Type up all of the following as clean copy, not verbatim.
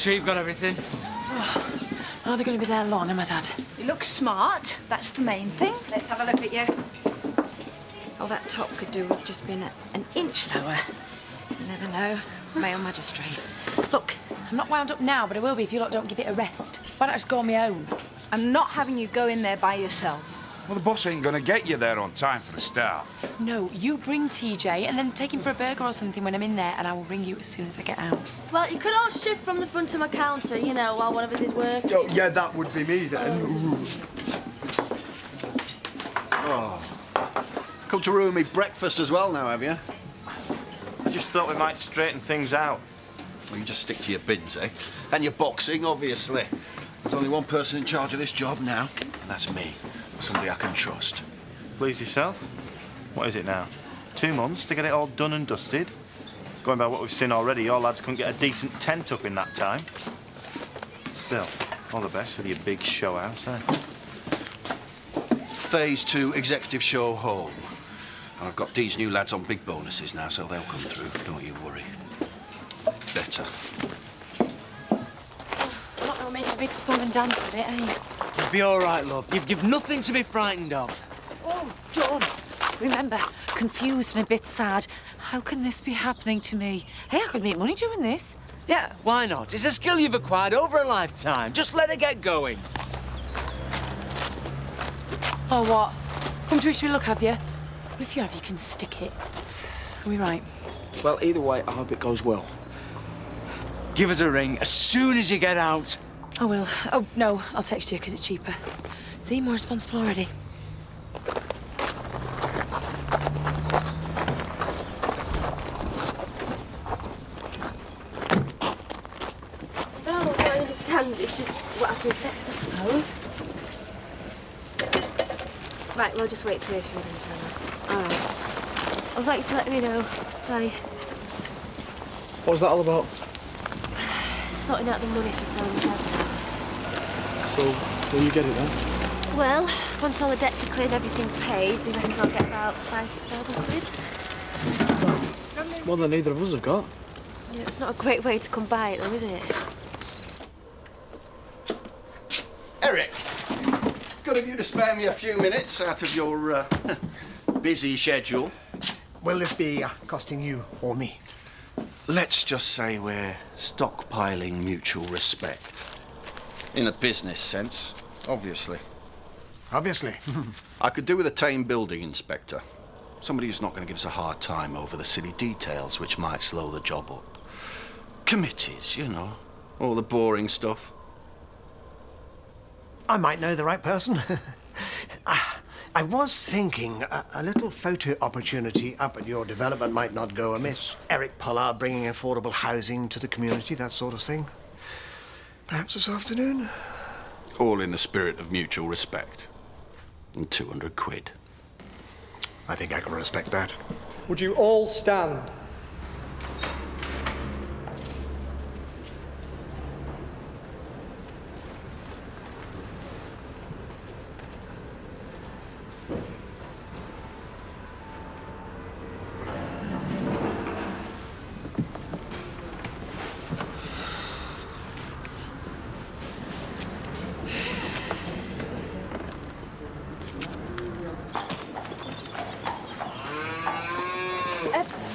sure you've got everything? Oh, are they going to be there long, am I, Dad? You look smart. That's the main thing. Let's have a look at you. Oh, that top could do with just being an inch lower. You never know. Male magistrate. Look, I'm not wound up now, but I will be if you lot don't give it a rest. Why don't I just go on my own? I'm not having you go in there by yourself. Well, the boss ain't gonna get you there on time for a start. No, you bring TJ and then take him for a burger or something when I'm in there, and I will ring you as soon as I get out. Well, you could all shift from the front of my counter, you know, while one of us is working. Oh, yeah, that would be me then. Oh. Come to ruin me breakfast as well now, have you? I just thought we might straighten things out. Well, you just stick to your bins, eh? And your boxing, obviously. There's only one person in charge of this job now, and that's me. Somebody I can trust. Please yourself. What is it now? 2 months to get it all done and dusted? Going by what we've seen already, your lads couldn't get a decent tent up in that time. Still, all the best with your big show house, eh? Phase 2 executive show home. And I've got Dee's new lads on big bonuses now, so they'll come through. Don't you worry. Better. I'm not going to make a big song and dance of it, eh? You'll be all right, love. You've nothing to be frightened of. Oh, John, remember, confused and a bit sad. How can this be happening to me? Hey, I could make money doing this. Yeah, why not? It's a skill you've acquired over a lifetime. Just let it get going. Oh, what? Come to wish me luck, have you? Well, if you have, you can stick it. Are we right? Well, either way, I hope it goes well. Give us a ring as soon as you get out. I will. Oh, no, I'll text you because it's cheaper. See, more responsible already. No, I understand. It's just what happens next, I suppose. Right, we'll just wait to hear from them, shall we? All right. Well, thanks for letting me know. Bye. What was that all about? Sorting out the money for selling Dad's house. So, will you get it then? Well, once all the debts are cleared and everything's paid, they reckon I'll get about 5,000-6,000 quid. It's more than either of us have got. Yeah, it's not a great way to come by it, though, is it? Eric, good of you to spare me a few minutes out of your busy schedule. Will this be costing you or me? Let's just say we're stockpiling mutual respect. In a business sense, obviously. Obviously. I could do with a tame building inspector. Somebody who's not going to give us a hard time over the silly details which might slow the job up. Committees, you know, all the boring stuff. I might know the right person. I was thinking a little photo opportunity up at your development might not go amiss. Eric Pollard bringing affordable housing to the community, that sort of thing. Perhaps this afternoon? All in the spirit of mutual respect. And 200 quid. I think I can respect that. Would you all stand?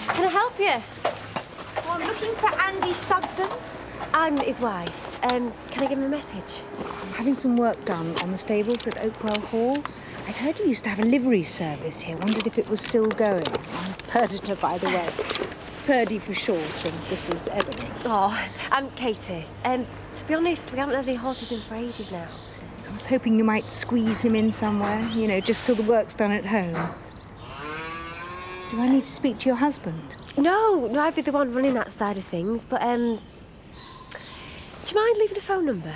Can I help you? Oh, I'm looking for Andy Sugden. I'm his wife. Can I give him a message? I'm having some work done on the stables at Oakwell Hall. I'd heard you used to have a livery service here. Wondered if it was still going. I'm Perdita, by the way. Purdy for short, and this is Ebony. Oh, I'm Katie. To be honest, we haven't had any horses in for ages now. I was hoping you might squeeze him in somewhere, you know, just till the work's done at home. Do I need to speak to your husband? No, I'd be the one running that side of things, but, do you mind leaving a phone number?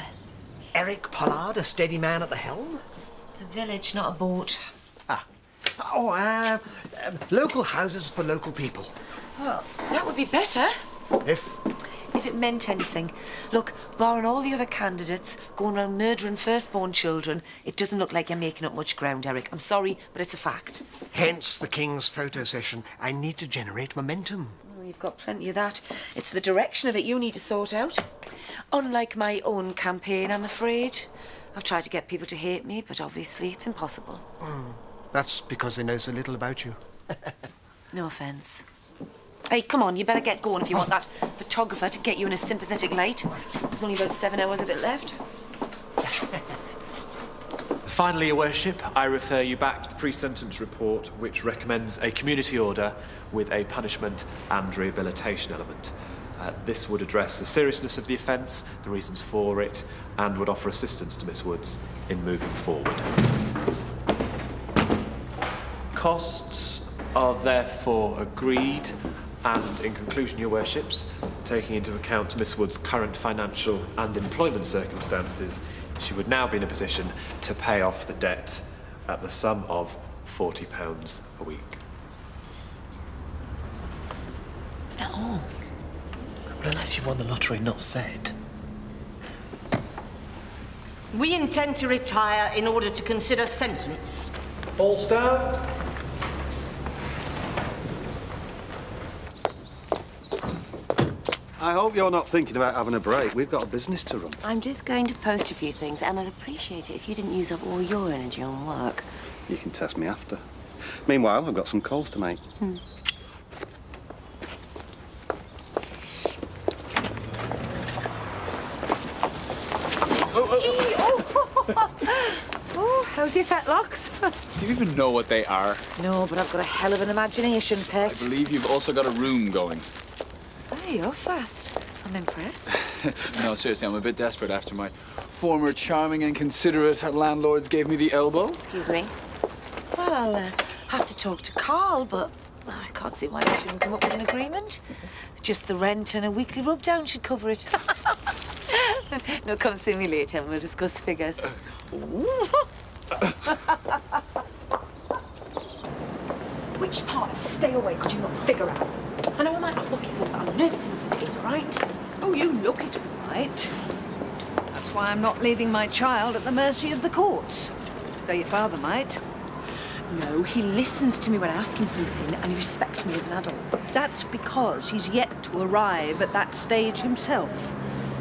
Eric Pollard, a steady man at the helm? It's a village, not a boat. Ah. Oh, local houses for local people. Well, that would be better. If it meant anything. Look, barring all the other candidates going around murdering firstborn children, it doesn't look like you're making up much ground, Eric. I'm sorry, but it's a fact. Hence the King's photo session. I need to generate momentum. Oh, you've got plenty of that. It's the direction of it you need to sort out. Unlike my own campaign, I'm afraid. I've tried to get people to hate me, but obviously it's impossible. That's because they know so little about you. No offence. Hey, come on, you better get going if you want that photographer to get you in a sympathetic light. There's only about 7 hours of it left. Finally, Your Worship, I refer you back to the pre-sentence report, which recommends a community order with a punishment and rehabilitation element. This would address the seriousness of the offence, the reasons for it, and would offer assistance to Miss Woods in moving forward. Costs are therefore agreed, and in conclusion, Your Worships, taking into account Miss Wood's current financial and employment circumstances, she would now be in a position to pay off the debt at the sum of £40 a week. Is that all? Well, unless you've won the lottery, not said. We intend to retire in order to consider sentence. All stand. I hope you're not thinking about having a break. We've got a business to run. I'm just going to post a few things, and I'd appreciate it if you didn't use up all your energy on work. You can test me after. Meanwhile, I've got some calls to make. Oh, how's your fetlocks? Do you even know what they are? No, but I've got a hell of an imagination, Pet. I believe you've also got a room going. Oh, you're fast. I'm impressed. No, seriously, I'm a bit desperate after my former charming and considerate landlords gave me the elbow. Excuse me. Well, I'll have to talk to Carl, but I can't see why we shouldn't come up with an agreement. Just the rent and a weekly rub-down should cover it. No, come see me later and we'll discuss figures. Which part of stay away could you not figure out? I know I might not look it, but I'm nervous enough, is it, all right? Oh, you look it all right. That's why I'm not leaving my child at the mercy of the courts. Though your father might. No, he listens to me when I ask him something and he respects me as an adult. That's because he's yet to arrive at that stage himself.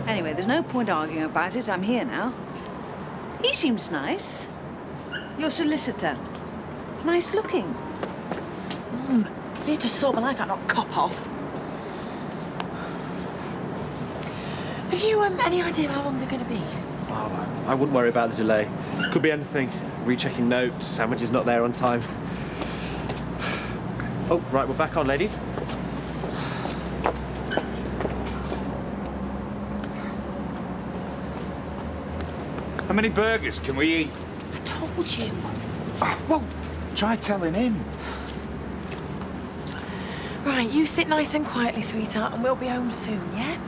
Anyway, there's no point arguing about it. I'm here now. He seems nice. Your solicitor. Nice looking. Here to sort my life out, not cop off. Have you any idea how long they're going to be? Oh, I wouldn't worry about the delay. Could be anything. Rechecking notes, sandwiches not there on time. Oh, right, we're back on, ladies. How many burgers can we eat? I told you. Well, try telling him. Right, you sit nice and quietly, sweetheart, and we'll be home soon, yeah?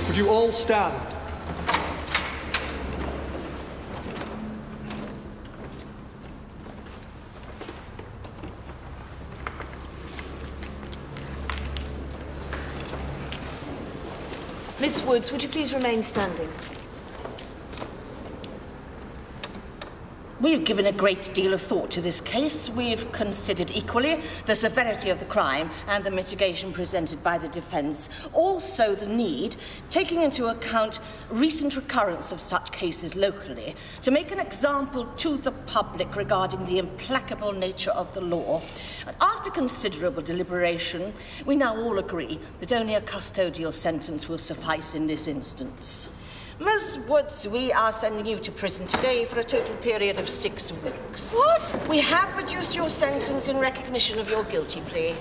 Would you all stand? Miss Woods, would you please remain standing? We've given a great deal of thought to this case. We've considered equally the severity of the crime and the mitigation presented by the defence. Also the need, taking into account recent recurrence of such cases locally, to make an example to the public regarding the implacable nature of the law. And after considerable deliberation, we now all agree that only a custodial sentence will suffice in this instance. Miss Woods, we are sending you to prison today for a total period of 6 weeks. What? We have reduced your sentence in recognition of your guilty plea.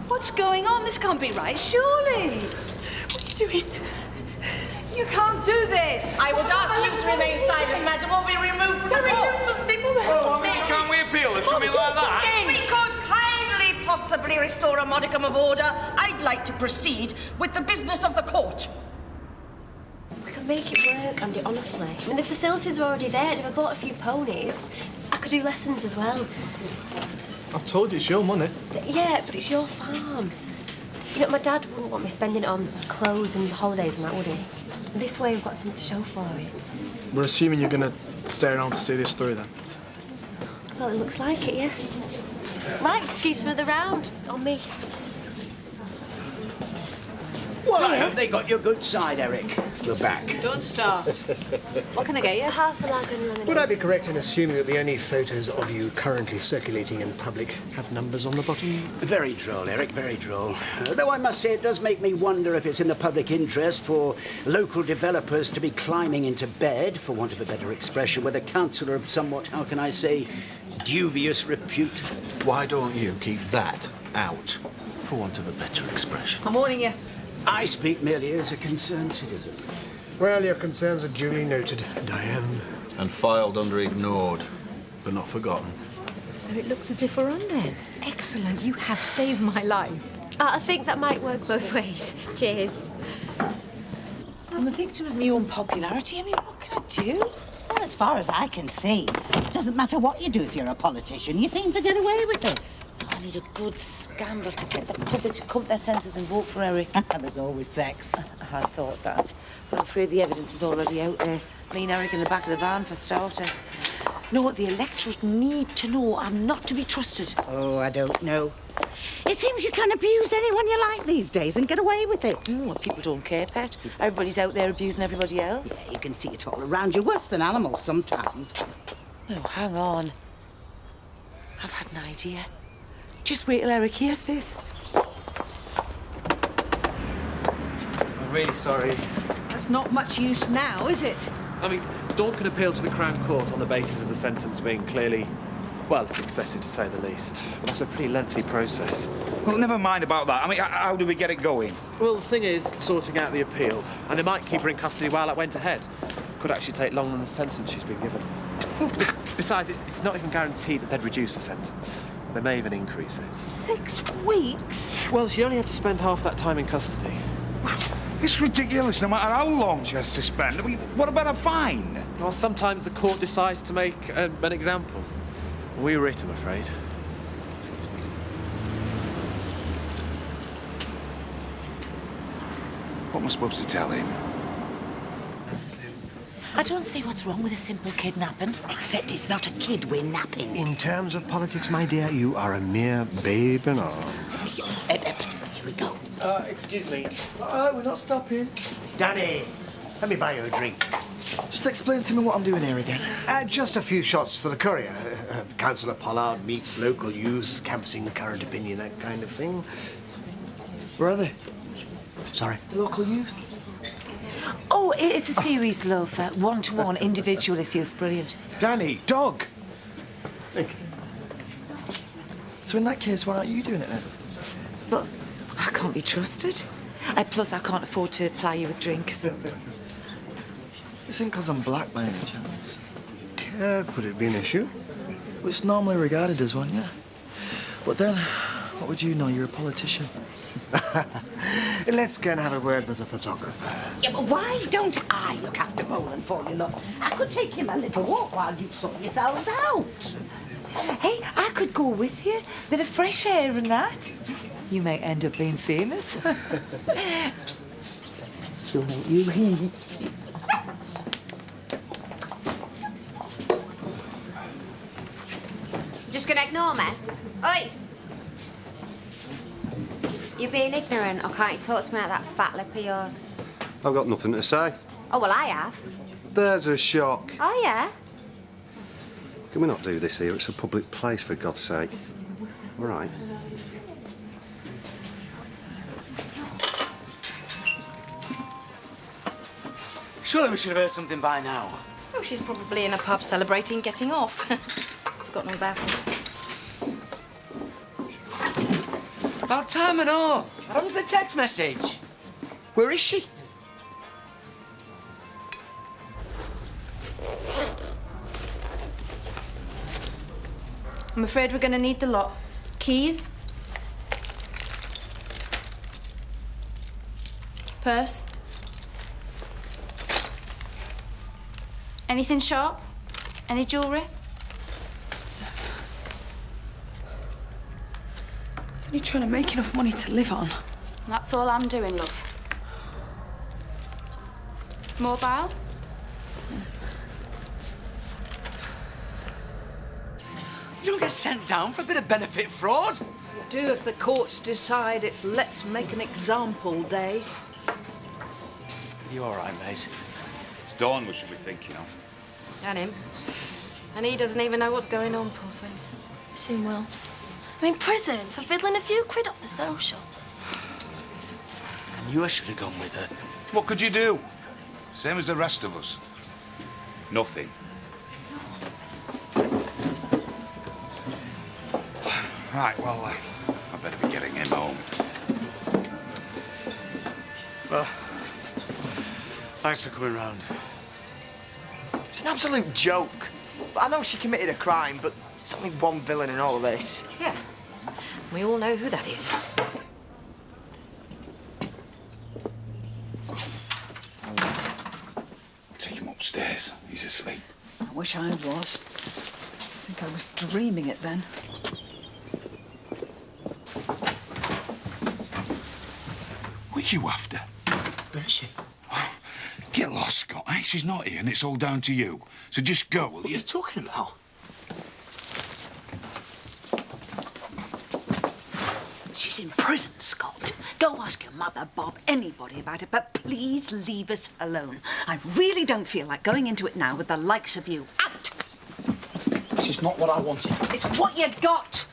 What's going on? This can't be right, surely. What are you doing? You can't do this. I would ask you to remain silent, madam, or be removed from the court. Oh, can't we appeal or something like that? We could kindly possibly restore a modicum of order. I'd like to proceed with the business of the court. Make it work, Andy, honestly. I mean, the facilities are already there. If I bought a few ponies, I could do lessons as well. I've told you, it's your money. Yeah, but it's your farm. You know, my dad wouldn't want me spending it on clothes and holidays and that, would he? This way we've got something to show for it. We're assuming you're going to stay around to see this through, then? Well, it looks like it, yeah. Right, excuse for the round. On me. Well, I hope they got your good side, Eric. We're back. Don't start. What can I get you? Half a lager and lemonade. Would I be correct in assuming that the only photos of you currently circulating in public have numbers on the bottom? Very droll, Eric, very droll. Though I must say it does make me wonder if it's in the public interest for local developers to be climbing into bed, for want of a better expression, with a councillor of somewhat, how can I say, dubious repute. Why don't you keep that out, for want of a better expression? I'm warning you. I speak merely as a concerned citizen. Well, your concerns are duly noted, Diane. And filed under ignored, but not forgotten. So it looks as if we're on then. Excellent. You have saved my life. I think that might work both ways. Cheers. I'm a victim of my own popularity. I mean, what can I do? Well, as far as I can see, it doesn't matter what you do if you're a politician. You seem to get away with it. I need a good scandal to get the public to come to their senses and vote for Eric. There's always sex. I thought that, but I'm afraid the evidence is already out there. Me and Eric in the back of the van, for starters. Know what the electorate need to know? I'm not to be trusted. Oh, I don't know. It seems you can abuse anyone you like these days and get away with it. Well, people don't care, Pet. Everybody's out there abusing everybody else. Yeah, you can see it all around you, worse than animals sometimes. Oh, hang on. I've had an idea. Just wait till Eric hears this. I'm really sorry. That's not much use now, is it? I mean, Dawn can appeal to the Crown Court on the basis of the sentence being clearly, well, it's excessive to say the least. But that's a pretty lengthy process. Well, never mind about that. I mean, how do we get it going? Well, the thing is, sorting out the appeal. And they might keep her in custody while that went ahead. Could actually take longer than the sentence she's been given. Besides, it's not even guaranteed that they'd reduce the sentence. They may even increase it. 6 weeks? Well, she only had to spend half that time in custody. It's ridiculous, no matter how long she has to spend. I mean, what about a fine? Well, sometimes the court decides to make an example. We were it, I'm afraid. What am I supposed to tell him? I don't see what's wrong with a simple kidnapping. Except it's not a kid we're napping. In terms of politics, my dear, you are a mere babe in arms. Here we go. Excuse me. We're not stopping. Danny, let me buy you a drink. Just explain to me what I'm doing here again. Just a few shots for the courier. Councillor Pollard meets local youth, canvassing current opinion, that kind of thing. Where are they? Sorry? The local youth. Oh, it's a series, love. One-to-one, individual issues. Brilliant. Danny, dog. Thank you. So in that case, why aren't you doing it then? But I can't be trusted. Plus, I can't afford to ply you with drinks. This isn't because I'm black by any chance. Could it be an issue? Well, it's normally regarded as one, yeah. But then, what would you know? You're a politician. Let's go and have a word with the photographer. Yeah, but why don't I look after Boland for you, love? I could take him a little walk while you sort yourselves out. Hey, I could go with you. Bit of fresh air and that. You may end up being famous. So won't you he? Just gonna ignore me? Oi! You're being ignorant, or can't you talk to me like that fat lip of yours? I've got nothing to say. Oh, well, I have. There's a shock. Oh, yeah? Can we not do this here? It's a public place, for God's sake. All right. Surely we should have heard something by now. Oh, she's probably in a pub celebrating getting off. Forgotten all about it. About time and all. What happened to the text message? Where is she? I'm afraid we're going to need the lot. Keys. Purse. Anything sharp? Any jewellery? He's only trying to make enough money to live on. That's all I'm doing, love. Mobile? You don't get sent down for a bit of benefit fraud. Do if the courts decide it's let's make an example day. You all right, mate? It's Dawn we should be thinking of. And him. And he doesn't even know what's going on, poor thing. You seem well. I'm in prison for fiddling a few quid off the social. And you should have gone with her. What could you do? Same as the rest of us. Nothing. Right, well, I better be getting him home. Well, thanks for coming round. It's an absolute joke. I know she committed a crime, but there's only one villain in all of this. Yeah. We all know who that is. Take him upstairs. He's asleep. I wish I was. I think I was dreaming it then. What are you after? Where is she? Get lost, Scott. Eh? She's not here, and it's all down to you. So just go, will you? What are you talking about? She's in prison, Scott. Go ask your mother, Bob, anybody about it, but please leave us alone. I really don't feel like going into it now with the likes of you. Out! This is not what I wanted. It's what you got!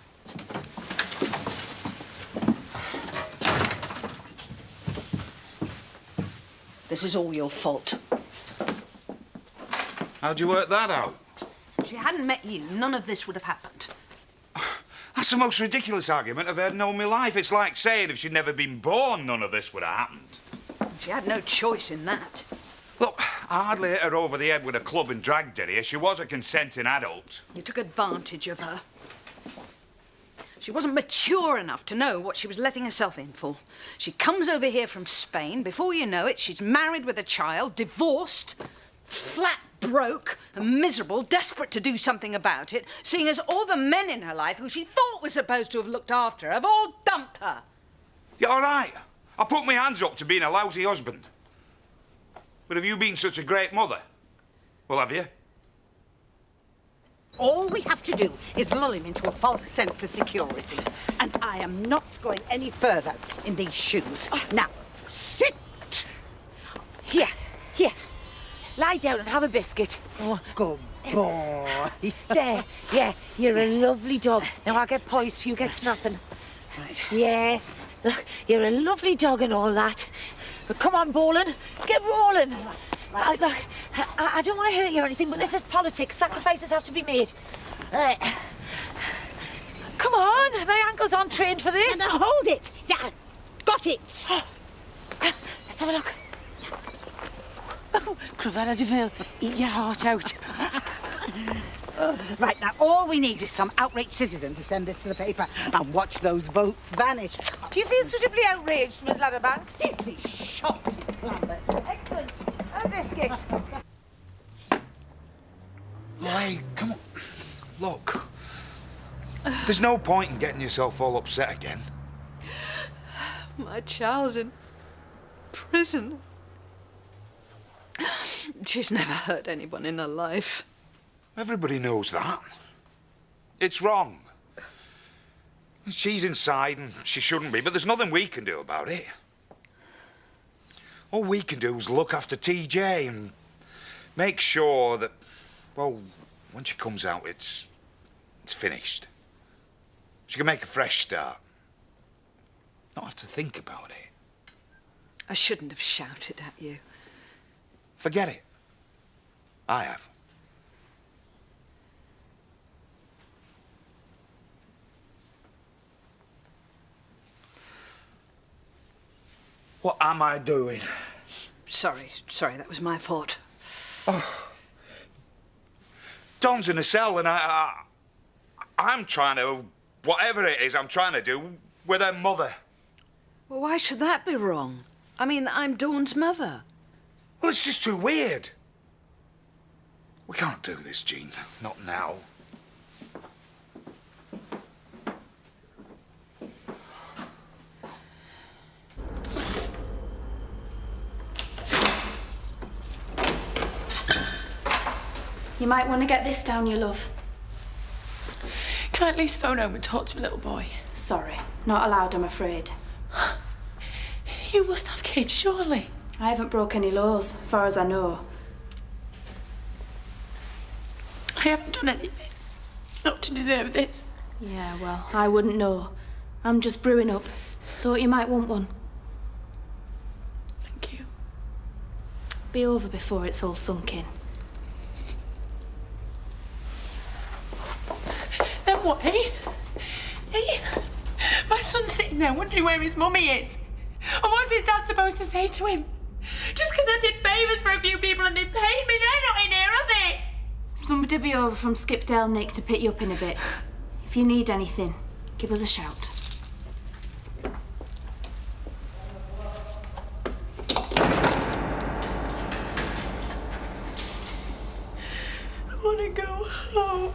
This is all your fault. How'd you work that out? If she hadn't met you, none of this would have happened. That's the most ridiculous argument I've heard in all my life. It's like saying if she'd never been born, none of this would have happened. She had no choice in that. Look, I hardly hit her over the head with a club and dragged her here. She was a consenting adult. You took advantage of her. She wasn't mature enough to know what she was letting herself in for. She comes over here from Spain. Before you know it, she's married with a child, divorced, flat broke and miserable, desperate to do something about it, seeing as all the men in her life who she thought were supposed to have looked after her have all dumped her. Yeah, all right. I put my hands up to being a lousy husband. But have you been such a great mother? Well, have you? All we have to do is lull him into a false sense of security. And I am not going any further in these shoes. Now, sit. Here, here. Lie down and have a biscuit. Oh, good boy. There, yeah, you're a lovely dog. Now I'll get poised, you get something. Right. Yes, look, you're a lovely dog and all that. But come on, Bowling, get rolling. Right. Look, I don't want to hurt you or anything, but this is politics. Sacrifices have to be made. Come on, my ankles aren't trained for this. Now hold it. Yeah, got it. Let's have a look. Oh, Cravella DeVille, eat your heart out. Right, now all we need is some outraged citizen to send this to the paper and watch those votes vanish. Do you feel suitably outraged, Miss Ladderbanks? Simply shocked it's Lambert. Excellent. A biscuit. Hey, come on. Look. There's no point in getting yourself all upset again. My child's in prison. She's never hurt anyone in her life. Everybody knows that. It's wrong. She's inside and she shouldn't be, but there's nothing we can do about it. All we can do is look after TJ and make sure that, well, when she comes out, it's finished. She can make a fresh start. Not have to think about it. I shouldn't have shouted at you. Forget it. I have. What am I doing? Sorry, that was my fault. Oh. Don's in a cell and I'm trying to, whatever it is I'm trying to do with her mother. Well, why should that be wrong? I mean, I'm Dawn's mother. Well, it's just too weird. We can't do this, Jean. Not now. You might want to get this down, your love. Can I at least phone home and talk to my little boy? Sorry, not allowed, I'm afraid. You must have kids, surely. I haven't broke any laws, far as I know. I haven't done anything. Not to deserve this. Yeah, well, I wouldn't know. I'm just brewing up. Thought you might want one. Thank you. Be over before it's all sunk in. Then what, eh? Hey, my son's sitting there wondering where his mummy is. And what's his dad supposed to say to him? Just because I did favours for a few people and they paid me, they're not in here, are they? Somebody'll be over from Skipdale, Nick, to pick you up in a bit. If you need anything, give us a shout. I want to go home.